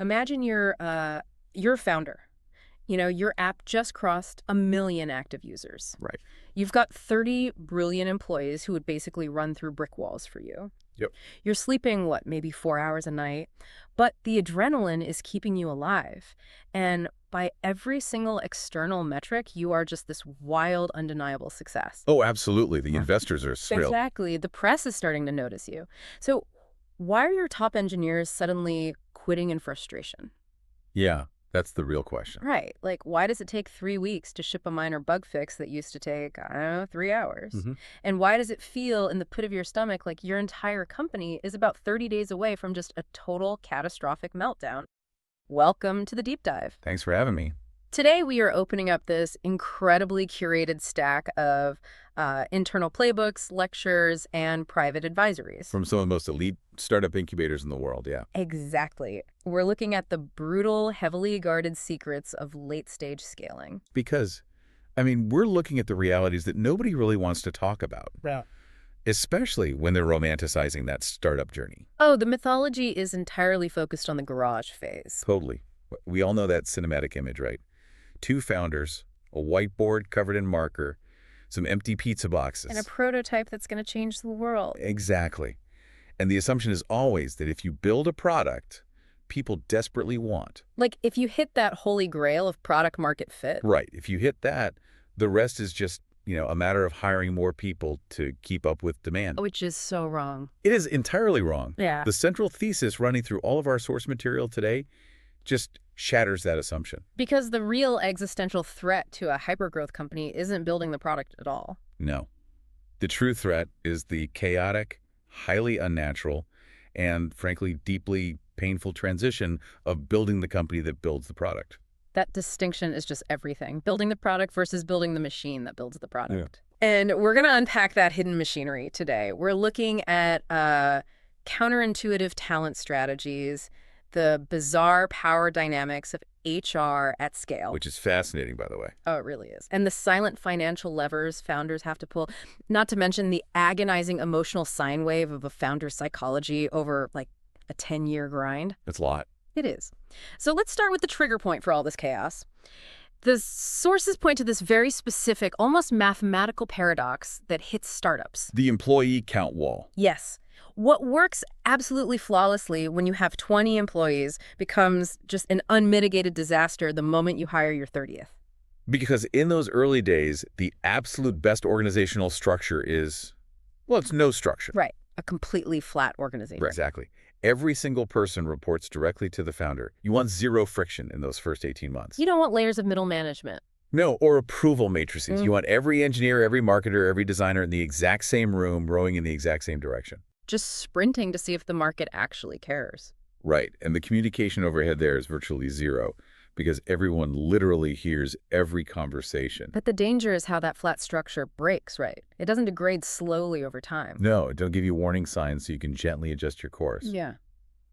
Imagine you're a founder. You know, your app just crossed 1 million active users. Right. You've got 30 brilliant employees who would basically run through brick walls for you. Yep. You're sleeping, what, maybe 4 hours a night, but the adrenaline is keeping you alive. And by every single external metric, you are just this wild, undeniable success. Oh, absolutely. The investors are thrilled. Exactly. The press is starting to notice you. So why are your top engineers suddenly quitting in frustration? Yeah, that's the real question. Right. Like, why does it take 3 weeks to ship a minor bug fix that used to take, I don't know, 3 hours? And why does it feel in the pit of your stomach like your entire company is about 30 days away from just a total catastrophic meltdown? Welcome to the deep dive. Thanks for having me. Today, we are opening up this incredibly curated stack of internal playbooks, lectures, and private advisories. From some of the most elite startup incubators in the world, yeah. Exactly. We're looking at the brutal, heavily guarded secrets of late-stage scaling. Because, I mean, we're looking at the realities that nobody really wants to talk about. Yeah. Especially when they're romanticizing that startup journey. Oh, the mythology is entirely focused on the garage phase. Totally. We all know that cinematic image, right? Two founders, a whiteboard covered in marker, some empty pizza boxes. And a prototype that's going to change the world. Exactly. And the assumption is always that if you build a product people desperately want. Like, if you hit that holy grail of product market fit. Right. If you hit that, the rest is just, a matter of hiring more people to keep up with demand. Which is so wrong. It is entirely wrong. Yeah. The central thesis running through all of our source material today just shatters that assumption. Because the real existential threat to a hypergrowth company isn't building the product at all. No. The true threat is the chaotic, highly unnatural, and frankly, deeply painful transition of building the company that builds the product. That distinction is just everything. Building the product versus building the machine that builds the product. Yeah. And we're going to unpack that hidden machinery today. We're looking at counterintuitive talent strategies, the bizarre power dynamics of HR at scale. Which is fascinating, by the way. Oh, it really is. And the silent financial levers founders have to pull, not to mention the agonizing emotional sine wave of a founder's psychology over, like, a 10-year grind. It's a lot. It is. So let's start with the trigger point for all this chaos. The sources point to this very specific, almost mathematical paradox that hits startups. The employee count wall. Yes. What works absolutely flawlessly when you have 20 employees becomes just an unmitigated disaster the moment you hire your 30th. Because in those early days, the absolute best organizational structure is, well, it's no structure. Right. A completely flat organization. Right. Exactly. Every single person reports directly to the founder. You want zero friction in those first 18 months. You don't want layers of middle management. No, or approval matrices. You want every engineer, every marketer, every designer in the exact same room, rowing in the exact same direction. Just sprinting to see if the market actually cares. Right. And the communication overhead there is virtually zero because everyone literally hears every conversation. But the danger is how that flat structure breaks, right? It doesn't degrade slowly over time. No, it don't give you warning signs so you can gently adjust your course. Yeah.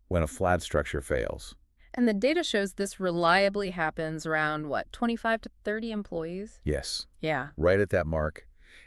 When a flat structure fails. And the data shows this reliably happens around, what, 25 to 30 employees? Yes. Yeah. Right at that mark.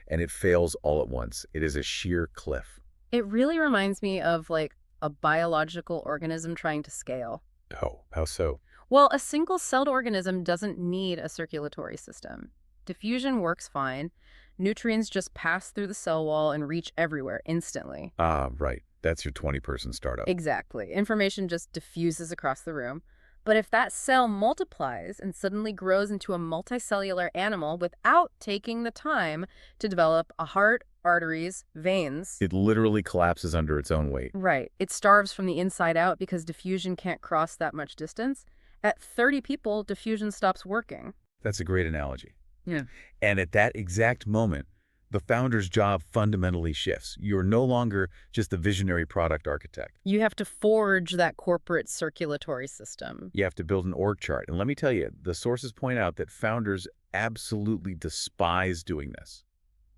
And it fails all at once. It is a sheer cliff. It really reminds me of, like, a biological organism trying to scale. Oh, how so? Well, a single-celled organism doesn't need a circulatory system. Diffusion works fine. Nutrients just pass through the cell wall and reach everywhere instantly. Ah, right. That's your 20-person startup. Exactly. Information just diffuses across the room. But if that cell multiplies and suddenly grows into a multicellular animal without taking the time to develop a heart, arteries, veins... It literally collapses under its own weight. Right. It starves from the inside out because diffusion can't cross that much distance. At 30 people, diffusion stops working. That's a great analogy. Yeah. And at that exact moment, the founder's job fundamentally shifts. You're no longer just a visionary product architect. You have to forge that corporate circulatory system. You have to build an org chart. And let me tell you, the sources point out that founders absolutely despise doing this.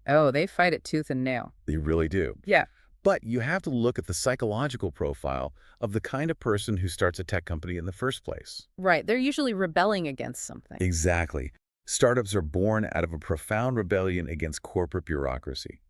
Oh, they fight it tooth and nail. They really do. Yeah. But you have to look at the psychological profile of the kind of person who starts a tech company in the first place. Right. They're usually rebelling against something. Exactly. Startups are born out of a profound rebellion against corporate bureaucracy.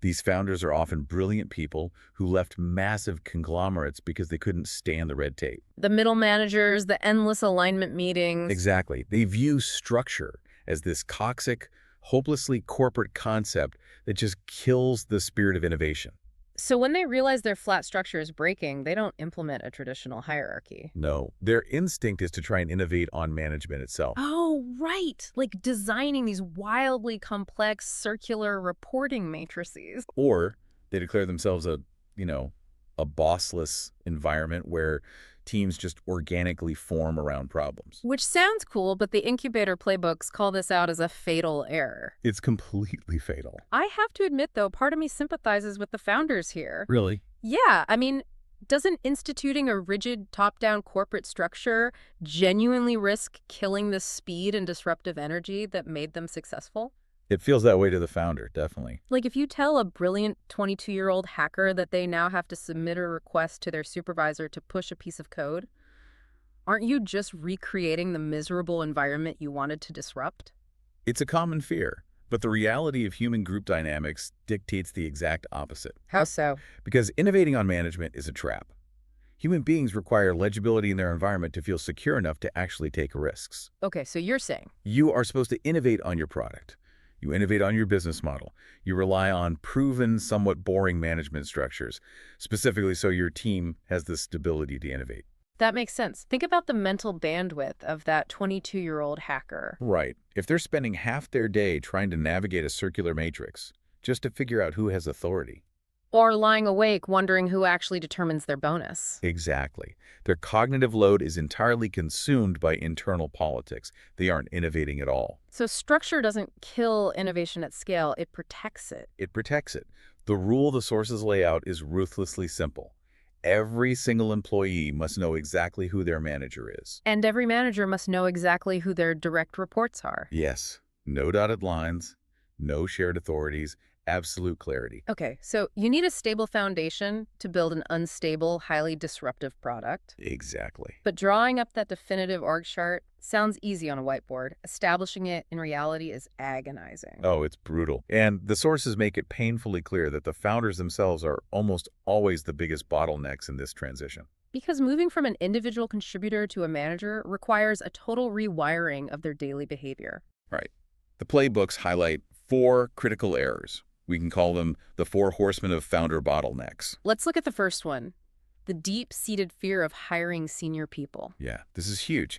These founders are often brilliant people who left massive conglomerates because they couldn't stand the red tape. The middle managers, the endless alignment meetings. Exactly. They view structure as this toxic, hopelessly corporate concept that just kills the spirit of innovation. So when they realize their flat structure is breaking, they don't implement a traditional hierarchy. No, their instinct is to try and innovate on management itself. Oh, right. Like designing these wildly complex circular reporting matrices. Or they declare themselves a bossless environment where teams just organically form around problems. Which sounds cool, but the incubator playbooks call this out as a fatal error. It's completely fatal. I have to admit, though, part of me sympathizes with the founders here. Really? Yeah, I mean, doesn't instituting a rigid top-down corporate structure genuinely risk killing the speed and disruptive energy that made them successful? It feels that way to the founder, definitely. Like if you tell a brilliant 22-year-old hacker that they now have to submit a request to their supervisor to push a piece of code, aren't you just recreating the miserable environment you wanted to disrupt? It's a common fear, but the reality of human group dynamics dictates the exact opposite. How so? Because innovating on management is a trap. Human beings require legibility in their environment to feel secure enough to actually take risks. Okay, so you're saying You are supposed to innovate on your product. You innovate on your business model. You rely on proven, somewhat boring management structures, specifically so your team has the stability to innovate. that makes sense. Think about the mental bandwidth of that 22-year-old hacker. Right. If they're spending half their day trying to navigate a circular matrix just to figure out who has authority. Or lying awake wondering who actually determines their bonus. Exactly. Their cognitive load is entirely consumed by internal politics. They aren't innovating at all. So structure doesn't kill innovation at scale, it protects it. It protects it. The rule the sources lay out is ruthlessly simple. Every single employee must know exactly who their manager is. And every manager must know exactly who their direct reports are. Yes, no dotted lines, no shared authorities, absolute clarity. Okay, so you need a stable foundation to build an unstable, highly disruptive product. Exactly. But drawing up that definitive org chart sounds easy on a whiteboard. Establishing it in reality is agonizing. Oh, it's brutal. And the sources make it painfully clear that the founders themselves are almost always the biggest bottlenecks in this transition. Because moving from an individual contributor to a manager requires a total rewiring of their daily behavior. Right. The playbooks highlight 4 critical errors. We can call them the 4 horsemen of founder bottlenecks. Let's look at the first one, the deep-seated fear of hiring senior people. Yeah, this is huge.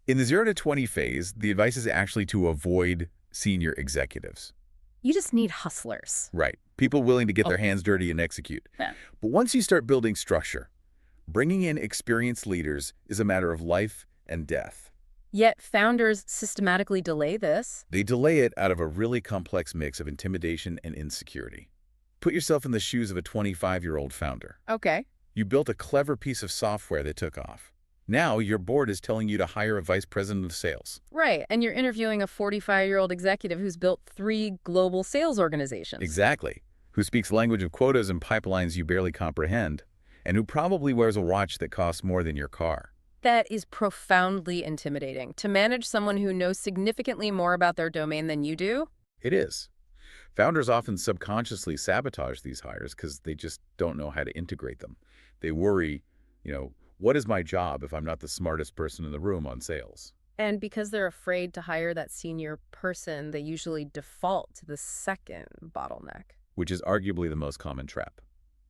In the 0 to 20 phase, the advice is actually to avoid senior executives. You just need hustlers. Right. People willing to get their hands dirty and execute. Yeah. But once you start building structure, bringing in experienced leaders is a matter of life and death. Yet founders systematically delay this. They delay it out of a really complex mix of intimidation and insecurity. Put yourself in the shoes of a 25-year-old founder. Okay. You built a clever piece of software that took off. Now your board is telling you to hire a vice president of sales. Right, and you're interviewing a 45-year-old executive who's built 3 global sales organizations. Exactly. Who speaks language of quotas and pipelines you barely comprehend, and who probably wears a watch that costs more than your car. That is profoundly intimidating. To manage someone who knows significantly more about their domain than you do? It is. Founders often subconsciously sabotage these hires because they just don't know how to integrate them. They worry, what is my job if I'm not the smartest person in the room on sales? And because they're afraid to hire that senior person, they usually default to the second bottleneck. Which is arguably the most common trap.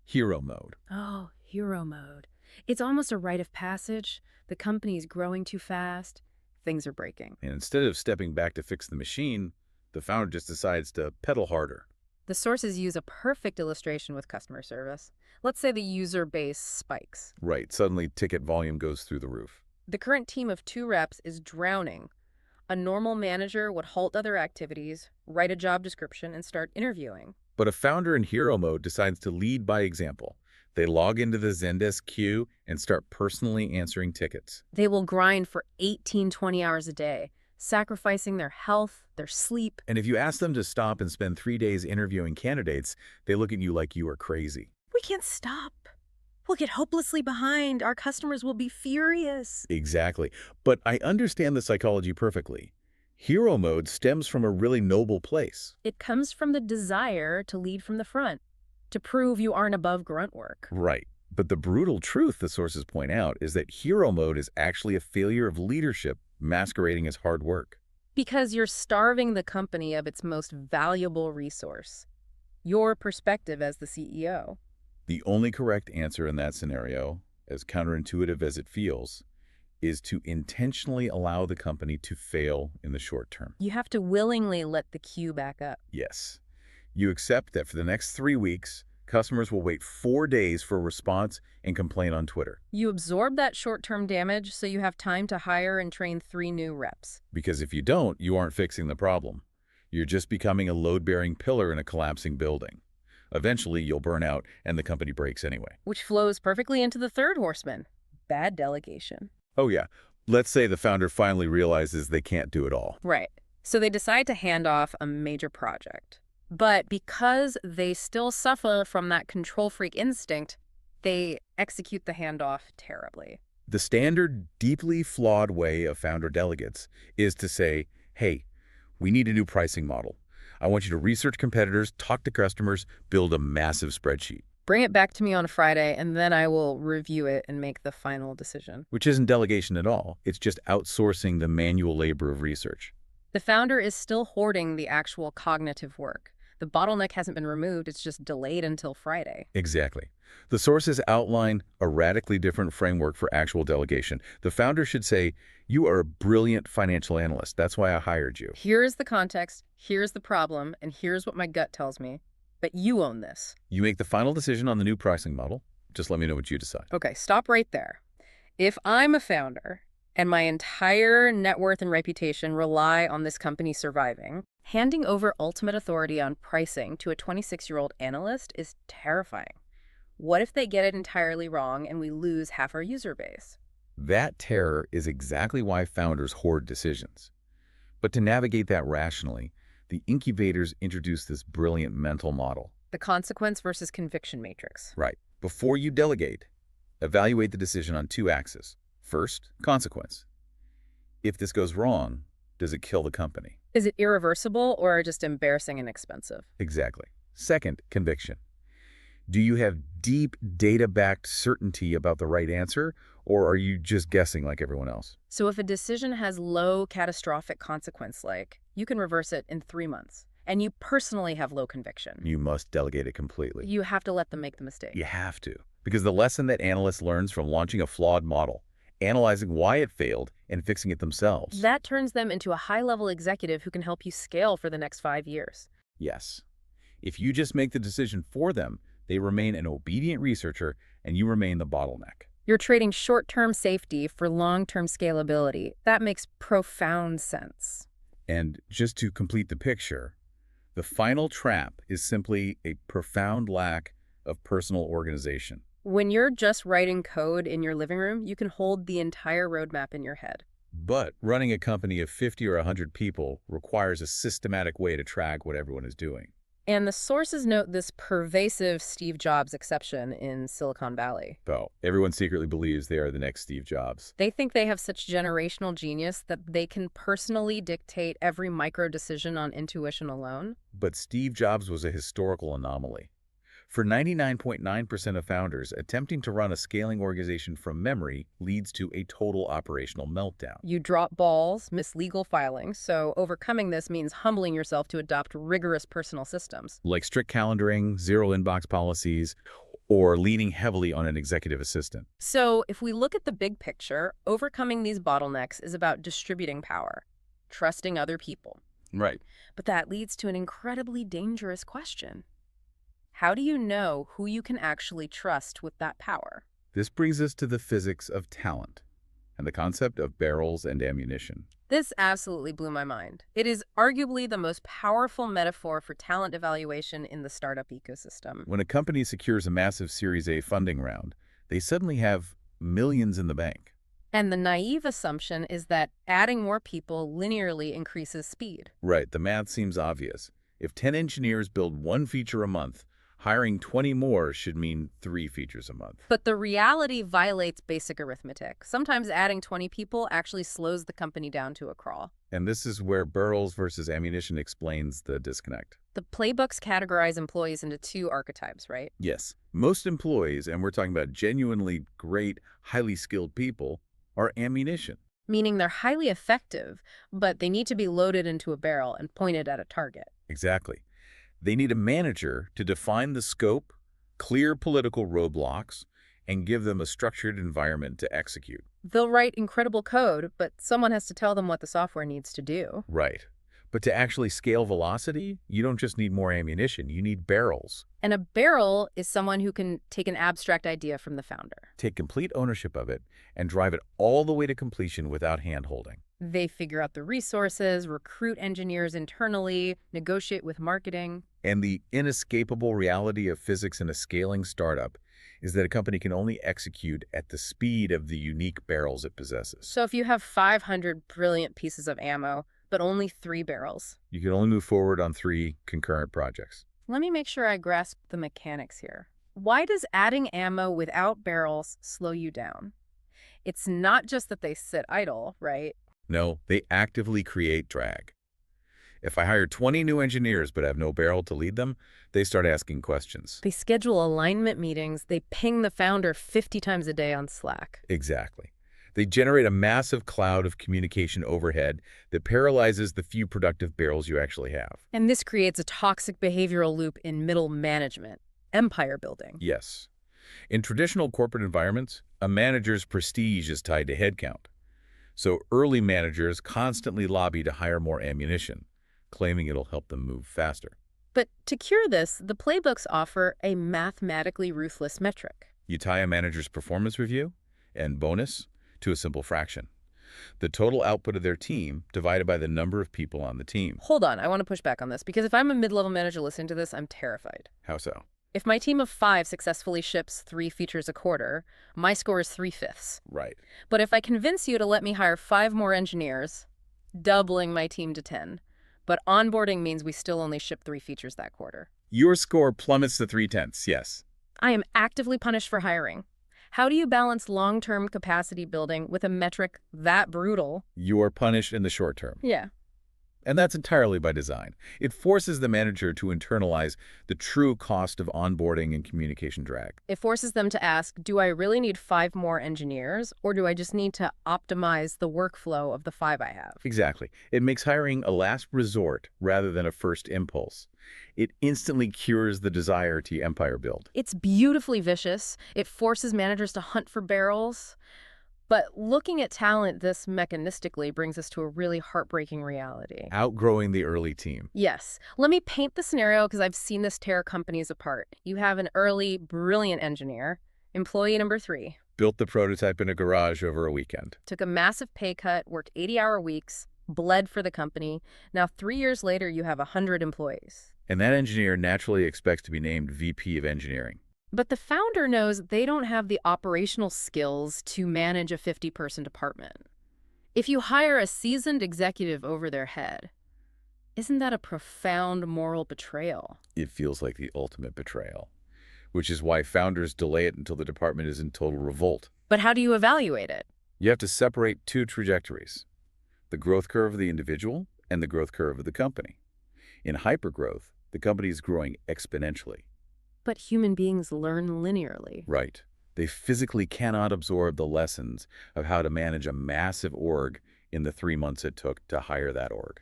Hero mode. Oh, hero mode. It's almost a rite of passage. The company's growing too fast. Things are breaking. And instead of stepping back to fix the machine, the founder just decides to pedal harder. The sources use a perfect illustration with customer service. Let's say the user base spikes. Right. Suddenly, ticket volume goes through the roof. The current team of 2 reps is drowning. A normal manager would halt other activities, write a job description, and start interviewing. But a founder in hero mode decides to lead by example. They log into the Zendesk queue and start personally answering tickets. They will grind for 18-20 hours a day, sacrificing their health, their sleep. And if you ask them to stop and spend 3 days interviewing candidates, they look at you like you are crazy. We can't stop. We'll get hopelessly behind. Our customers will be furious. Exactly. But I understand the psychology perfectly. Hero mode stems from a really noble place. It comes from the desire to lead from the front, to prove you aren't above grunt work. Right. But the brutal truth, the sources point out, is that hero mode is actually a failure of leadership masquerading as hard work. Because you're starving the company of its most valuable resource, your perspective as the CEO. The only correct answer in that scenario, as counterintuitive as it feels, is to intentionally allow the company to fail in the short term. You have to willingly let the queue back up. Yes. You accept that for the next 3 weeks, customers will wait 4 days for a response and complain on Twitter. You absorb that short-term damage so you have time to hire and train 3 new reps. Because if you don't, you aren't fixing the problem. You're just becoming a load-bearing pillar in a collapsing building. Eventually, you'll burn out and the company breaks anyway. Which flows perfectly into the third horseman, bad delegation. Oh yeah, let's say the founder finally realizes they can't do it all. Right. So they decide to hand off a major project. But because they still suffer from that control freak instinct, they execute the handoff terribly. The standard, deeply flawed way of founder delegates is to say, hey, we need a new pricing model. I want you to research competitors, talk to customers, build a massive spreadsheet. Bring it back to me on Friday, and then I will review it and make the final decision. Which isn't delegation at all. It's just outsourcing the manual labor of research. The founder is still hoarding the actual cognitive work. The bottleneck hasn't been removed, it's just delayed until Friday. Exactly. The sources outline a radically different framework for actual delegation. The founder should say, you are a brilliant financial analyst. That's why I hired you. Here's the context, here's the problem, and here's what my gut tells me. But you own this. You make the final decision on the new pricing model. Just let me know what you decide. Okay, stop right there. If I'm a founder and my entire net worth and reputation rely on this company surviving, handing over ultimate authority on pricing to a 26-year-old analyst is terrifying. What if they get it entirely wrong and we lose half our user base? That terror is exactly why founders hoard decisions. But to navigate that rationally, the incubators introduce this brilliant mental model. The consequence versus conviction matrix. Right. Before you delegate, evaluate the decision on 2 axes. First, consequence. If this goes wrong, does it kill the company? Is it irreversible or just embarrassing and expensive? Exactly. Second, conviction. Do you have deep data-backed certainty about the right answer, or are you just guessing like everyone else? So if a decision has low catastrophic consequence, like you can reverse it in 3 months, and you personally have low conviction, You must delegate it completely. you have to let them make the mistake. You have to. Because the lesson that analyst learns from launching a flawed model, analyzing why it failed, and fixing it themselves. That turns them into a high-level executive who can help you scale for the next 5 years. Yes. If you just make the decision for them, they remain an obedient researcher, and you remain the bottleneck. You're trading short-term safety for long-term scalability. That makes profound sense. And just to complete the picture, the final trap is simply a profound lack of personal organization. When you're just writing code in your living room, you can hold the entire roadmap in your head. But running a company of 50 or 100 people requires a systematic way to track what everyone is doing. And the sources note this pervasive Steve Jobs exception in Silicon Valley. Though everyone secretly believes they are the next Steve Jobs. They think they have such generational genius that they can personally dictate every micro decision on intuition alone. But Steve Jobs was a historical anomaly. For 99.9% of founders, attempting to run a scaling organization from memory leads to a total operational meltdown. You drop balls, miss legal filings, so overcoming this means humbling yourself to adopt rigorous personal systems. Like strict calendaring, zero inbox policies, or leaning heavily on an executive assistant. So if we look at the big picture, overcoming these bottlenecks is about distributing power, trusting other people. Right. But that leads to an incredibly dangerous question. How do you know who you can actually trust with that power? This brings us to the physics of talent and the concept of barrels and ammunition. This absolutely blew my mind. It is arguably the most powerful metaphor for talent evaluation in the startup ecosystem. When a company secures a massive Series A funding round, they suddenly have millions in the bank. And the naive assumption is that adding more people linearly increases speed. Right, the math seems obvious. If 10 engineers build one feature a month, Hiring 20 more should mean 3 features a month. But the reality violates basic arithmetic. Sometimes adding 20 people actually slows the company down to a crawl. And this is where barrels versus ammunition explains the disconnect. The playbooks categorize employees into 2 archetypes, right? Yes, most employees, and we're talking about genuinely great, highly skilled people, are ammunition. Meaning they're highly effective, but they need to be loaded into a barrel and pointed at a target. Exactly. They need a manager to define the scope, clear political roadblocks, and give them a structured environment to execute. They'll write incredible code, but someone has to tell them what the software needs to do. Right. But to actually scale velocity, you don't just need more ammunition, you need barrels. And a barrel is someone who can take an abstract idea from the founder. Take complete ownership of it and drive it all the way to completion without hand-holding. They figure out the resources, recruit engineers internally, negotiate with marketing. And the inescapable reality of physics in a scaling startup is that a company can only execute at the speed of the unique barrels it possesses. So if you have 500 brilliant pieces of ammo, but only 3 barrels, You can only move forward on 3 concurrent projects. let me make sure I grasp the mechanics here. Why does adding ammo without barrels slow you down? It's not just that they sit idle, right? No, they actively create drag. If I hire 20 new engineers but have no barrel to lead them, they start asking questions. They schedule alignment meetings. They ping the founder 50 times a day on Slack. Exactly. They generate a massive cloud of communication overhead that paralyzes the few productive barrels you actually have. And this creates a toxic behavioral loop in middle management, empire building. Yes. In traditional corporate environments, a manager's prestige is tied to headcount. So early managers constantly lobby to hire more ammunition, claiming it'll help them move faster. But to cure this, the playbooks offer a mathematically ruthless metric. You tie a manager's performance review and bonus to a simple fraction: the total output of their team divided by the number of people on the team. Hold on, I want to push back on this, because if I'm a mid-level manager listening to this, I'm terrified. How so? If my team of 5 successfully ships 3 features a quarter, my score is 3/5. Right. But if I convince you to let me hire 5 more engineers, doubling my team to 10, but onboarding means we still only ship 3 features that quarter, Your score plummets to 3/10, yes. I am actively punished for hiring. How do you balance long-term capacity building with a metric that brutal? You are punished in the short term. Yeah. And that's entirely by design. It forces the manager to internalize the true cost of onboarding and communication drag. It forces them to ask, do I really need 5 more engineers, or do I just need to optimize the workflow of the 5 I have? Exactly. It makes hiring a last resort rather than a first impulse. It instantly cures the desire to empire build. It's beautifully vicious. It forces managers to hunt for barrels. But looking at talent this mechanistically brings us to a really heartbreaking reality. Outgrowing the early team. Yes. Let me paint the scenario because I've seen this tear companies apart. You have an early, brilliant engineer, employee number 3. Built the prototype in a garage over a weekend. Took a massive pay cut, worked 80-hour weeks, bled for the company. Now 3 years later, you have 100 employees. And that engineer naturally expects to be named VP of Engineering. But the founder knows they don't have the operational skills to manage a 50-person department. If you hire a seasoned executive over their head, isn't that a profound moral betrayal? It feels like the ultimate betrayal, which is why founders delay it until the department is in total revolt. But how do you evaluate it? You have to separate 2 trajectories: the growth curve of the individual and the growth curve of the company. In hypergrowth, the company is growing exponentially. But human beings learn linearly. Right. They physically cannot absorb the lessons of how to manage a massive org in the 3 months it took to hire that org.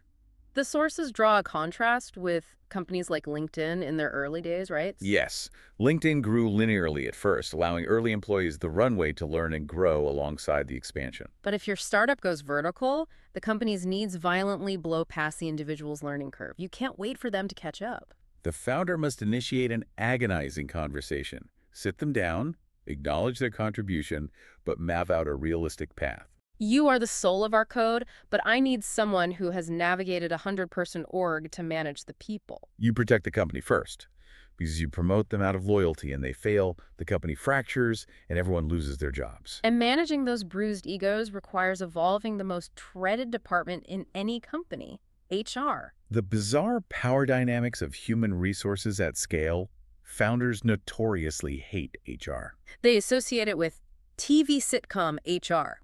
The sources draw a contrast with companies like LinkedIn in their early days, right? Yes. LinkedIn grew linearly at first, allowing early employees the runway to learn and grow alongside the expansion. But if your startup goes vertical, the company's needs violently blow past the individual's learning curve. You can't wait for them to catch up. The founder must initiate an agonizing conversation, sit them down, acknowledge their contribution, but map out a realistic path. You are the soul of our code, but I need someone who has navigated a 100-person org to manage the people. You protect the company first, because you promote them out of loyalty and they fail, the company fractures, and everyone loses their jobs. And managing those bruised egos requires evolving the most dreaded department in any company, HR. The bizarre power dynamics of human resources at scale Founders notoriously hate HR. They associate it with TV sitcom HR.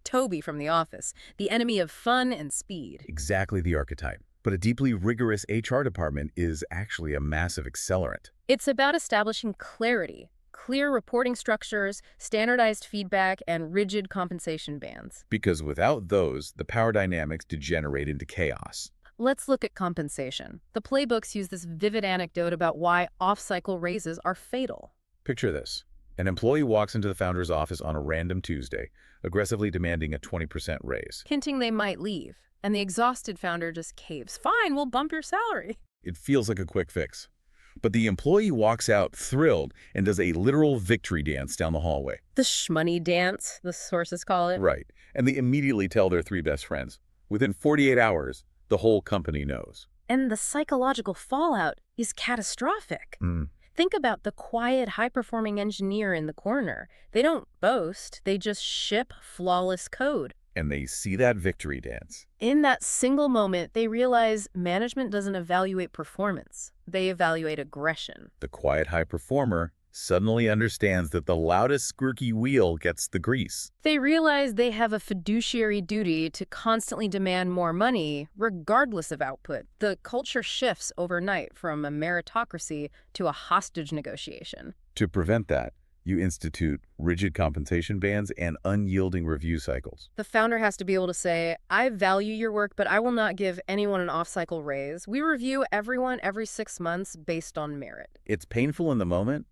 Toby from The Office, the enemy of fun and speed. Exactly the archetype. But a deeply rigorous HR department is actually a massive accelerant. It's about establishing clarity, clear reporting structures, standardized feedback, and rigid compensation bands. Because without those, the power dynamics degenerate into chaos. Let's look at compensation. The playbooks use this vivid anecdote about why off-cycle raises are fatal. Picture this. An employee walks into the founder's office on a random Tuesday, aggressively demanding a 20% raise. Hinting they might leave, and the exhausted founder just caves. Fine, we'll bump your salary. It feels like a quick fix. But the employee walks out thrilled and does a literal victory dance down the hallway. The shmoney dance, the sources call it. Right. And they immediately tell their 3 best friends. Within 48 hours, the whole company knows. And the psychological fallout is catastrophic. Think about the quiet, high-performing engineer in the corner. They don't boast, they just ship flawless code. And they see that victory dance. In that single moment, they realize management doesn't evaluate performance. They evaluate aggression. The quiet high performer suddenly understands that the loudest squirky wheel gets the grease. They realize they have a fiduciary duty to constantly demand more money, regardless of output. The culture shifts overnight from a meritocracy to a hostage negotiation. To prevent that, you institute rigid compensation bands and unyielding review cycles. The founder has to be able to say, I value your work, but I will not give anyone an off-cycle raise. We review everyone every 6 months based on merit. It's painful in the moment,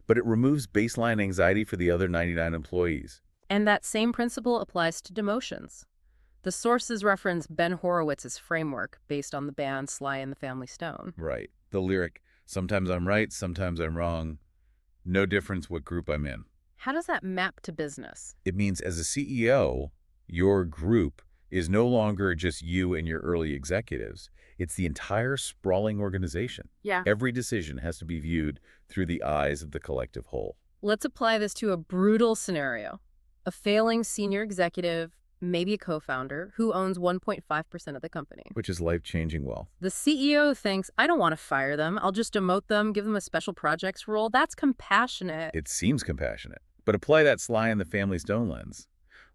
but it removes baseline anxiety for the other 99 employees. And that same principle applies to demotions. The sources reference Ben Horowitz's framework based on the band Sly and the Family Stone. Right. The lyric, sometimes I'm right, sometimes I'm wrong. No difference what group I'm in. How does that map to business? It means as a CEO, your group is no longer just you and your early executives. It's the entire sprawling organization. Yeah. Every decision has to be viewed through the eyes of the collective whole. Let's apply this to a brutal scenario. A failing senior executive, maybe a co-founder, who owns 1.5% of the company. Which is life-changing wealth. The CEO thinks, I don't want to fire them. I'll just demote them, give them a special projects role. That's compassionate. It seems compassionate. But apply that Sly and the Family Stone lens.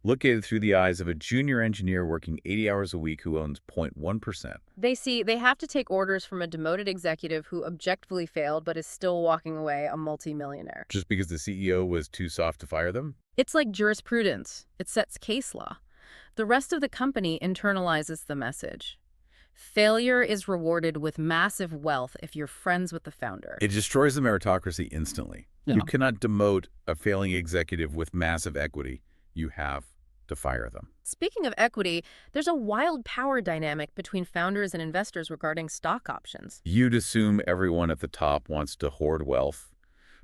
Look at it through the eyes of a junior engineer working 80 hours a week who owns 0.1%. They have to take orders from a demoted executive who objectively failed but is still walking away a multimillionaire. Just because the CEO was too soft to fire them? It's like jurisprudence. It sets case law. The rest of the company internalizes the message. Failure is rewarded with massive wealth if you're friends with the founder. It destroys the meritocracy instantly. Yeah. You cannot demote a failing executive with massive equity. You have to fire them. Speaking of equity, there's a wild power dynamic between founders and investors regarding stock options. You'd assume everyone at the top wants to hoard wealth,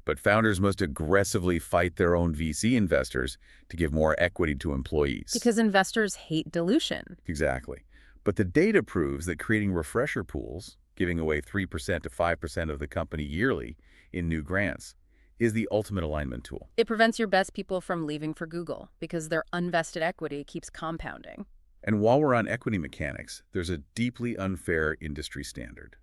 but founders must aggressively fight their own VC investors to give more equity to employees. Because investors hate dilution. Exactly. But the data proves that creating refresher pools, giving away 3% to 5% of the company yearly in new grants, is the ultimate alignment tool. It prevents your best people from leaving for Google because their unvested equity keeps compounding. And while we're on equity mechanics, there's a deeply unfair industry standard: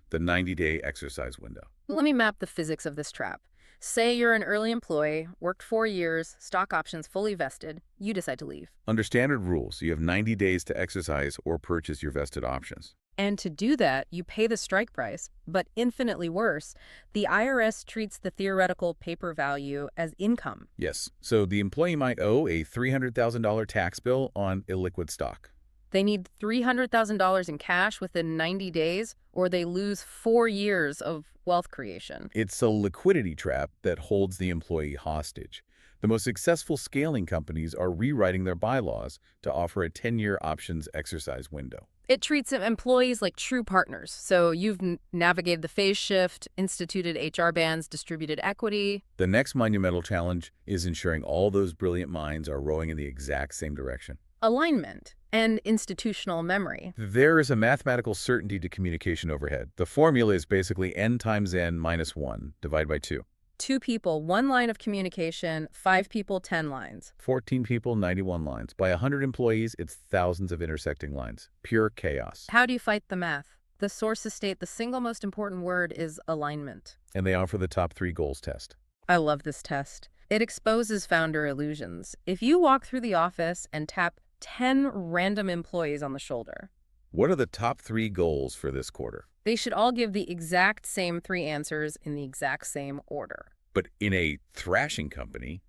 the 90-day exercise window. Let me map the physics of this trap. Say you're an early employee, worked 4 years, stock options fully vested, you decide to leave. Under standard rules, you have 90 days to exercise or purchase your vested options. And to do that, you pay the strike price. But infinitely worse, the IRS treats the theoretical paper value as income. Yes, so the employee might owe a $300,000 tax bill on illiquid stock. They need $300,000 in cash within 90 days, or they lose 4 years of wealth creation. It's a liquidity trap that holds the employee hostage. The most successful scaling companies are rewriting their bylaws to offer a 10-year options exercise window. It treats employees like true partners. So you've navigated the phase shift, instituted HR bans, distributed equity. The next monumental challenge is ensuring all those brilliant minds are rowing in the exact same direction. Alignment and institutional memory. There is a mathematical certainty to communication overhead. The formula is basically n times n minus 1 divided by 2. 2 people, 1 line of communication, 5 people, 10 lines. 14 people, 91 lines. By 100 employees, it's thousands of intersecting lines. Pure chaos. How do you fight the math? The sources state the single most important word is alignment. And they offer the top 3 goals test. I love this test. It exposes founder illusions. If you walk through the office and tap 10 random employees on the shoulder, What are the top 3 goals for this quarter? they should all give the exact same 3 answers in the exact same order. But in a thrashing company,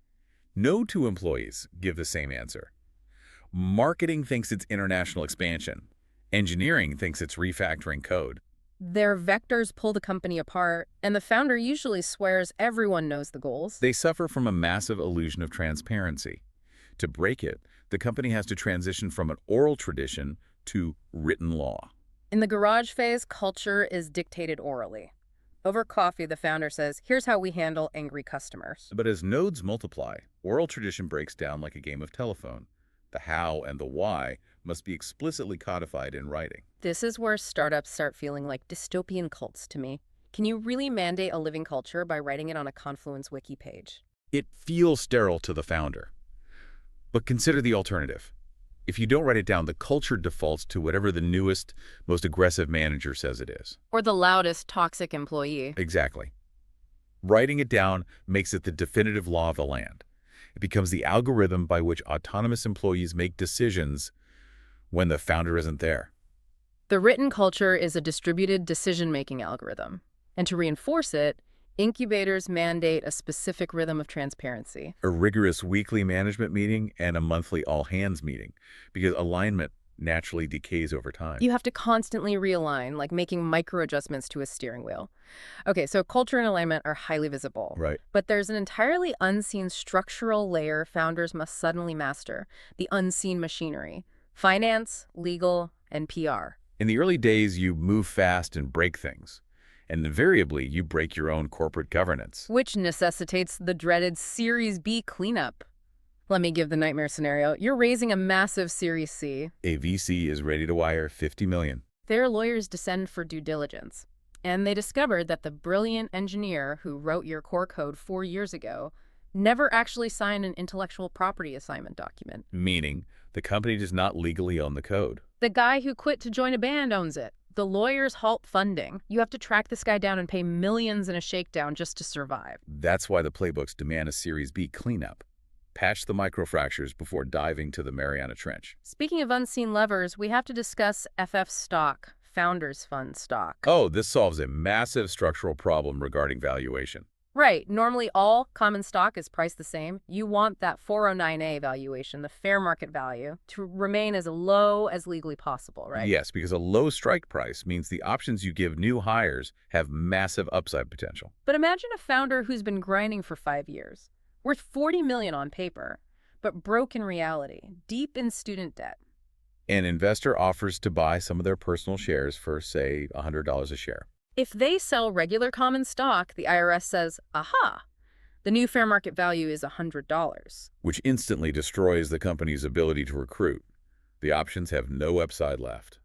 no 2 employees give the same answer. Marketing thinks it's international expansion. Engineering thinks it's refactoring code. Their vectors pull the company apart, and the founder usually swears everyone knows the goals. They suffer from a massive illusion of transparency. To break it, the company has to transition from an oral tradition to written law. In the garage phase, culture is dictated orally. Over coffee, the founder says, here's how we handle angry customers. But as nodes multiply, oral tradition breaks down like a game of telephone. The how and the why must be explicitly codified in writing. This is where startups start feeling like dystopian cults to me. Can you really mandate a living culture by writing it on a Confluence wiki page? It feels sterile to the founder. But consider the alternative. If you don't write it down, the culture defaults to whatever the newest, most aggressive manager says it is. Or the loudest toxic employee. Exactly. Writing it down makes it the definitive law of the land. It becomes the algorithm by which autonomous employees make decisions when the founder isn't there. The written culture is a distributed decision-making algorithm. And to reinforce it, incubators mandate a specific rhythm of transparency. A rigorous weekly management meeting and a monthly all-hands meeting, because alignment naturally decays over time. You have to constantly realign, like making micro-adjustments to a steering wheel. Okay, so culture and alignment are highly visible. Right. But there's an entirely unseen structural layer founders must suddenly master, the unseen machinery. Finance, legal, and PR. In the early days, you move fast and break things. And invariably, you break your own corporate governance. Which necessitates the dreaded Series B cleanup. Let me give the nightmare scenario. You're raising a massive Series C. A VC is ready to wire $50 million. Their lawyers descend for due diligence. And they discovered that the brilliant engineer who wrote your core code 4 years ago never actually signed an intellectual property assignment document. Meaning, the company does not legally own the code. The guy who quit to join a band owns it. The lawyers halt funding. You have to track this guy down and pay millions in a shakedown just to survive. That's why the playbooks demand a Series B cleanup. Patch the microfractures before diving to the Mariana Trench. Speaking of unseen levers, we have to discuss FF stock, Founders Fund stock. Oh, this solves a massive structural problem regarding valuation. Right. Normally, all common stock is priced the same. You want that 409A valuation, the fair market value, to remain as low as legally possible, right? Yes, because a low strike price means the options you give new hires have massive upside potential. But imagine a founder who's been grinding for 5 years, worth $40 million on paper, but broke in reality, deep in student debt. An investor offers to buy some of their personal shares for, say, $100 a share. If they sell regular common stock, the IRS says, aha, the new fair market value is $100. Which instantly destroys the company's ability to recruit. The options have no upside left.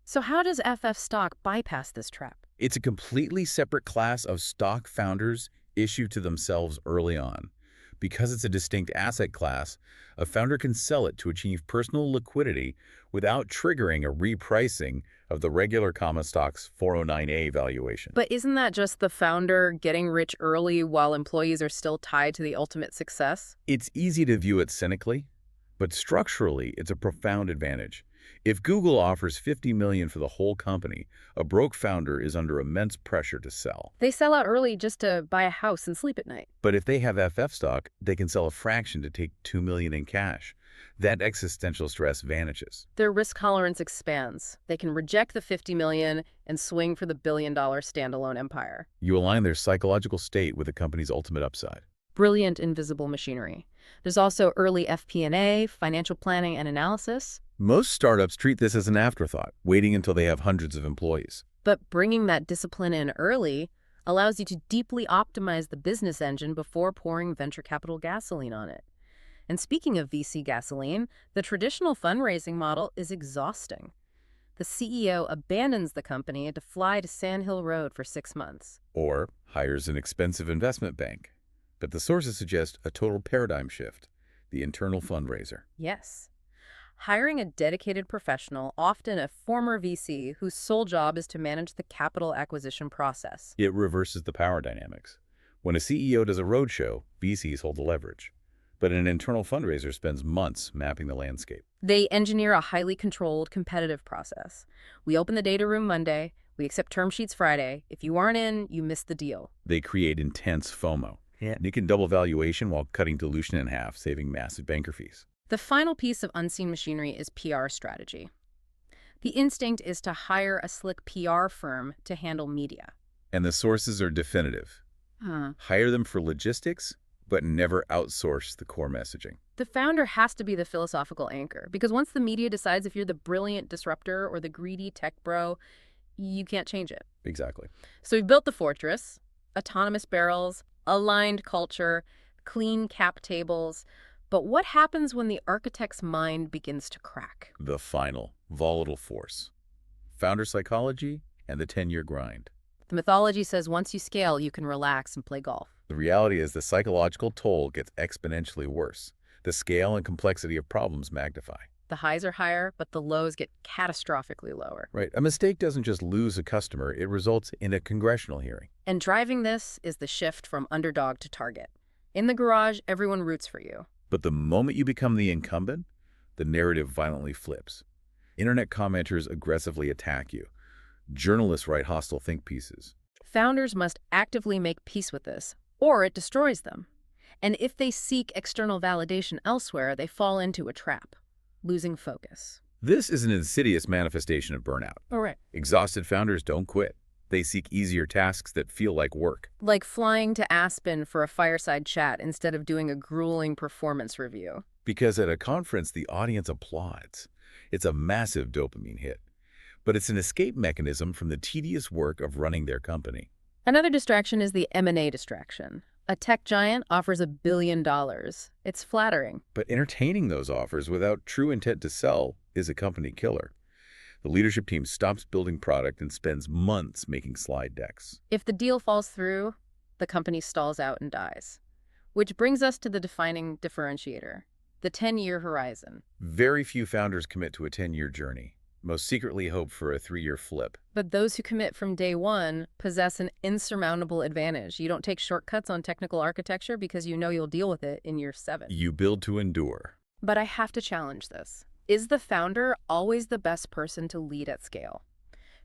So how does FF stock bypass this trap? It's a completely separate class of stock founders issued to themselves early on. Because it's a distinct asset class, a founder can sell it to achieve personal liquidity without triggering a repricing of the regular common stock's 409A valuation. But isn't that just the founder getting rich early while employees are still tied to the ultimate success? It's easy to view it cynically, but structurally, it's a profound advantage. If Google offers $50 million for the whole company, a broke founder is under immense pressure to sell. They sell out early just to buy a house and sleep at night. But if they have FF stock, they can sell a fraction to take $2 million in cash. That existential stress vanishes. Their risk tolerance expands. They can reject the $50 million and swing for the billion-dollar standalone empire. You align their psychological state with the company's ultimate upside. Brilliant invisible machinery. There's also early FP&A, financial planning and analysis. Most startups treat this as an afterthought, waiting until they have hundreds of employees. But bringing that discipline in early allows you to deeply optimize the business engine before pouring venture capital gasoline on it. And speaking of VC gasoline, the traditional fundraising model is exhausting. The CEO abandons the company to fly to Sand Hill Road for 6 months. Or hires an expensive investment bank. But the sources suggest a total paradigm shift, the internal fundraiser. Yes. hiring a dedicated professional, often a former VC, whose sole job is to manage the capital acquisition process. It reverses the power dynamics. When a CEO does a roadshow, VCs hold the leverage. But an internal fundraiser spends months mapping the landscape. They engineer a highly controlled, competitive process. We open the data room Monday. We accept term sheets Friday. If you aren't in, you miss the deal. They create intense FOMO. And it can double valuation while cutting dilution in half, saving massive banker fees. The final piece of unseen machinery is PR strategy. The instinct is to hire a slick PR firm to handle media. And the sources are definitive. Hire them for logistics, but never outsource the core messaging. The founder has to be the philosophical anchor, because once the media decides if you're the brilliant disruptor or the greedy tech bro, you can't change it. Exactly. So we've built the fortress, autonomous barrels, aligned culture, clean cap tables. But what happens when the architect's mind begins to crack? The final, volatile force. Founder psychology and the 10-year grind. The mythology says once you scale, you can relax and play golf. The reality is the psychological toll gets exponentially worse. The scale and complexity of problems magnify. The highs are higher, but the lows get catastrophically lower. Right. A mistake doesn't just lose a customer, it results in a congressional hearing. And driving this is the shift from underdog to target. In the garage, everyone roots for you. But the moment you become the incumbent, the narrative violently flips. Internet commenters aggressively attack you. Journalists write hostile think pieces. Founders must actively make peace with this, or it destroys them. And if they seek external validation elsewhere, they fall into a trap, losing focus. This is an insidious manifestation of burnout. All right. Exhausted founders don't quit. They seek easier tasks that feel like work. Like flying to Aspen for a fireside chat instead of doing a grueling performance review. Because at a conference, the audience applauds. It's a massive dopamine hit. But it's an escape mechanism from the tedious work of running their company. Another distraction is the M&A distraction. A tech giant offers $1 billion. It's flattering. But entertaining those offers without true intent to sell is a company killer. The leadership team stops building product and spends months making slide decks. If the deal falls through, the company stalls out and dies. Which brings us to the defining differentiator, the 10-year horizon. Very few founders commit to a 10-year journey. Most secretly hope for a 3-year flip. But those who commit from day one possess an insurmountable advantage. You don't take shortcuts on technical architecture because you know you'll deal with it in year 7. You build to endure. But I have to challenge this. Is the founder always the best person to lead at scale?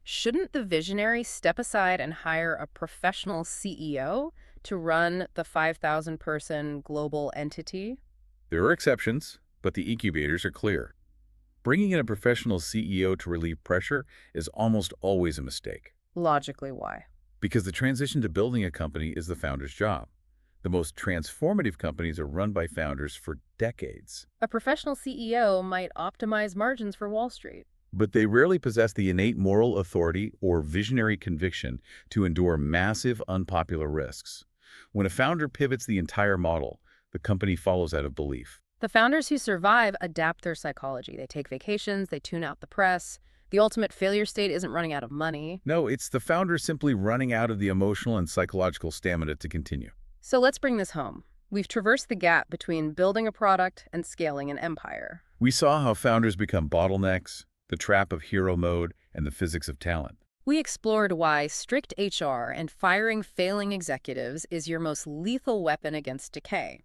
Shouldn't the visionary step aside and hire a professional CEO to run the 5,000-person global entity? There are exceptions, but the incubators are clear. Bringing in a professional CEO to relieve pressure is almost always a mistake. Logically, why? Because the transition to building a company is the founder's job. The most transformative companies are run by founders for decades. A professional CEO might optimize margins for Wall Street. But they rarely possess the innate moral authority or visionary conviction to endure massive, unpopular risks. When a founder pivots the entire model, the company follows out of belief. The founders who survive adapt their psychology. They take vacations, they tune out the press. The ultimate failure state isn't running out of money. No, it's the founder simply running out of the emotional and psychological stamina to continue. So let's bring this home. We've traversed the gap between building a product and scaling an empire. We saw how founders become bottlenecks, the trap of hero mode, and the physics of talent. We explored why strict HR and firing failing executives is your most lethal weapon against decay,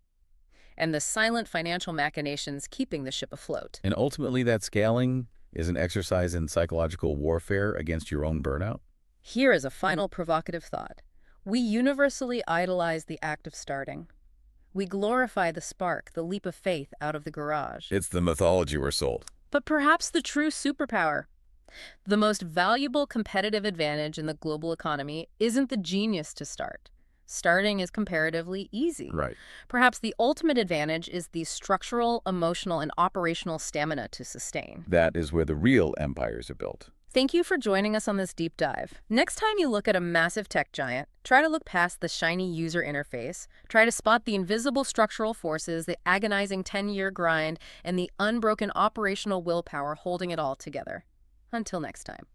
and the silent financial machinations keeping the ship afloat. And ultimately, that scaling is an exercise in psychological warfare against your own burnout. Here is a final provocative thought. We universally idolize the act of starting. We glorify the spark, the leap of faith out of the garage. It's the mythology we're sold. But perhaps the true superpower, the most valuable competitive advantage in the global economy, isn't the genius to start. Starting is comparatively easy. Right. Perhaps the ultimate advantage is the structural, emotional, and operational stamina to sustain. That is where the real empires are built. Thank you for joining us on this deep dive. Next time you look at a massive tech giant, try to look past the shiny user interface. Try to spot the invisible structural forces, the agonizing 10-year grind, and the unbroken operational willpower holding it all together. Until next time.